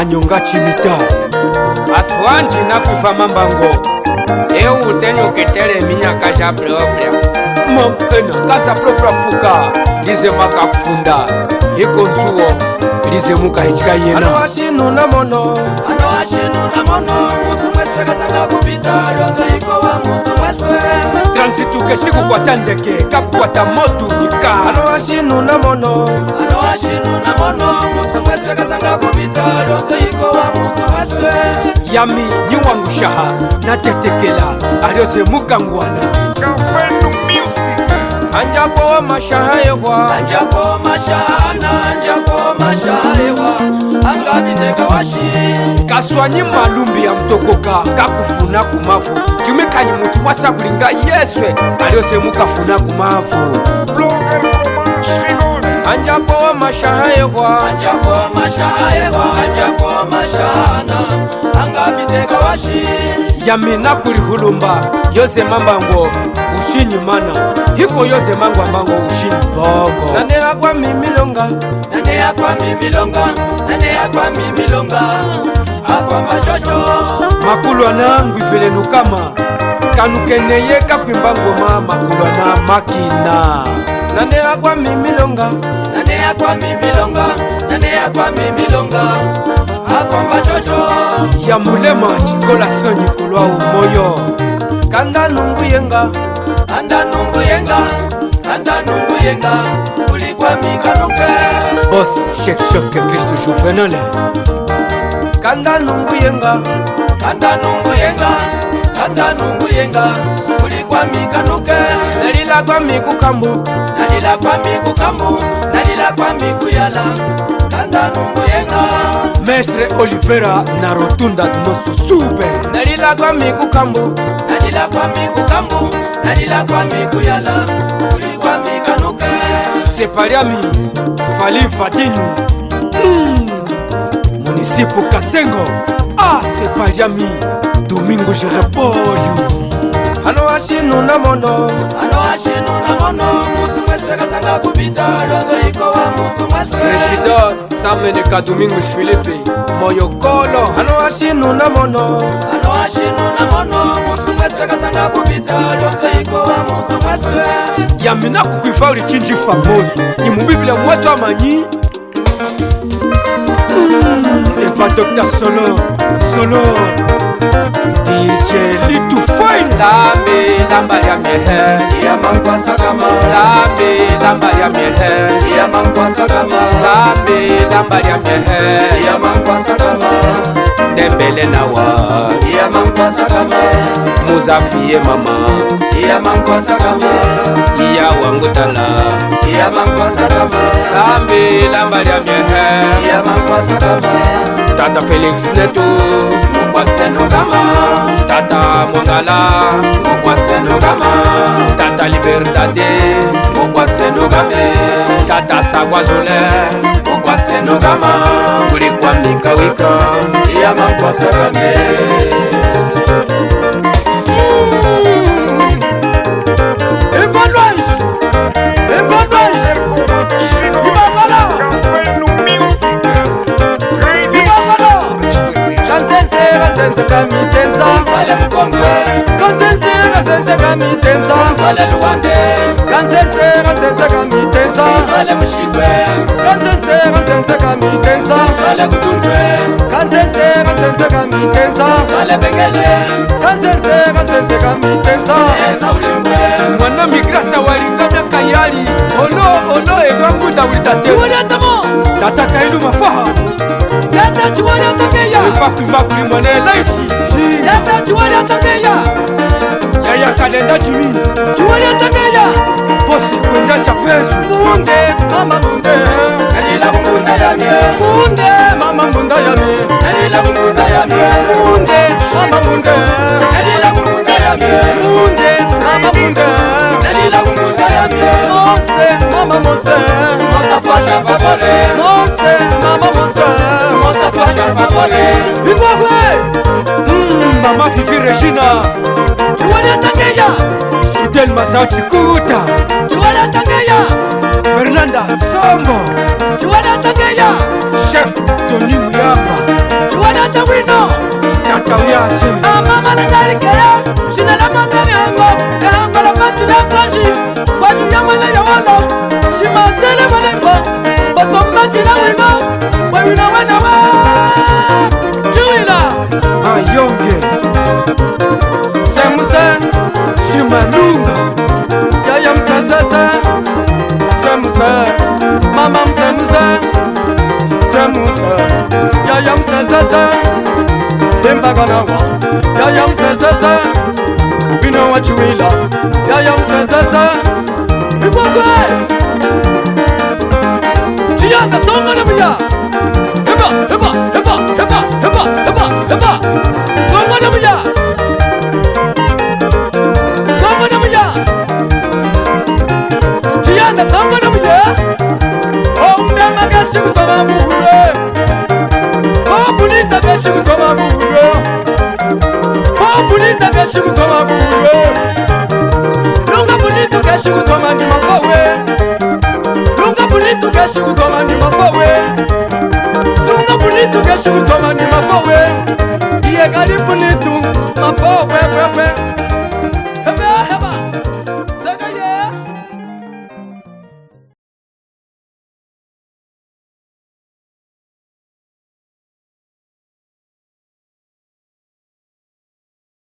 anyonga chimita atwanji nakwifa mambango eu tenho que ter minha casa própria mampena casa própria fuka lize makafunda ikonzuo lize mukahika yena ano ashinu na mono mutu mwese kazanga kubita yoze iko wa mutu mwese transituke sikukwata ndeke kakukwata motu nika ano ashinu na mono mutu mwese kazanga kubita yoze iko wa mutu mwese yami nyiwangushaha natetekela alioze mukangwana anjako mashahewa angabiteka washi kaswanyi malumbi ya mtokoka kakufuna kumavu chimikani mutu mwasa kulinga yeswe alioze mukafuna kumavu anjako mashahewa angabiteka washi yami nakulihulumba yoze mambango ushinyi mana hiko yoze mangwambango ushinyi bongo nane akwa mimilonga akwa majojo makulwana ngwipelenu kama kanukeneye kakwimbangoma makulwana makina nane akwa mimilonga akwa majojo ya mulema chikola sonyi kulwa umoyo kanda nunguyenga ulikwa mikanuke Boss Shek Kristo Juvenal kanda nunguyenga ulikwa mikanuke nalila kwa mikukambu nalila kwa mikuyala kanda nunguyenga Mestre Olivera na rotunda dinosu super nalila kwa mikukambu nalila kwa mikuyala ulikwa mikanuke Separiami Fali Fadinu Munisipo Kasengo Separiami Domingo Jerepolio ano ashinu na mono mutu mwese kazanga kubita yozo iko wa mutu mwese Regidor Sameneka Domingos Filipe Moyokolo ano ashinu na mono mutu mwese kazanga kubita yozo iko wa mutu mwese yamina kukwifa ulichinji famoso imubiblia mwacho amanyi Eva Dr. Solo DJ Litu Fine Lambe lamba ya mehe ya mankwasa kama Lambe lamba ya mehe ya mankwasa kama Lambe lamba ya mehe ya mankwasa kama Dembele nawa ya mankwasa kama Muzafie mama ya mankwasa kama ya wangutala ya mankwasa kama Lambe lamba ya mehe ya mankwasa kama Tata Felix Neto Mukwaseno kama Tata Mwangala Mukwaseno kama Tata Libertade Mukwaseno kame Tata Sagwazole Mukwaseno kama Kulikwa mikawika ya mankwasa kame Kansense kamitenza Wale mkongwe Kansense kamitenza Wale luwande Kansense kamitenza Wale mshigwe Kansense kamitenza Wale kutundwe Kansense kamitenza Wale bengele Kansense kamitenza Eza ulimbwe Mwana migrasa walingamya kayali Ono evranguda ulitate Chiwani atamo Tata Kailu mafaha Tata chiwani atakeya Fatumba kuli mwane laisi Tata chiwani atakeya Yaya kalenda jimi Chiwani atakeya Bosi kwenda chapezu Munde mama munde Nalila kumbunda ya mie Munde mama mbunda ya mie Nalila kumbunda ya mie Munde mama munde Nalila kumbunda ya mie Munde mama munde Nalila kumbunda ya mie Mose mama mose Mosa fasha favore Mose mama mose Mosa fasha favore Ibwagwe Mama Fifi Regina Chiwani atakeya Fidel Masao Chikuta Chiwani atakeya Fernanda Sombo Chiwani atakeya Chef Tony Muyamba Shimano, Shimatele Manemba, Batomba Jina Wino, Wawina Wanawa, Juila, Ayonge Semuse, Shimanunga Yayam Sese, Semuse, Mamam Semuse, Semuse, Yayam Sese, Dembaganawa, Yayam Sese, we know what you will love, Yayam Sese, Hippope, Gianda Songanamia, Hippa, Hippa, Hippa, Hippa, Hippa, Hippa, Hippa, Songanamia, Songanamia, Gianda Songanamia, Oh, Namagashu Tomamuhe, Oh, Bunita Gashu Tomamuhe, Oh, Bunita Gashu Tomamuhe, Lunga Bunito Gashu Tomandi Mapawe, Lunga Bunito Gashu Tomandi Mapawe.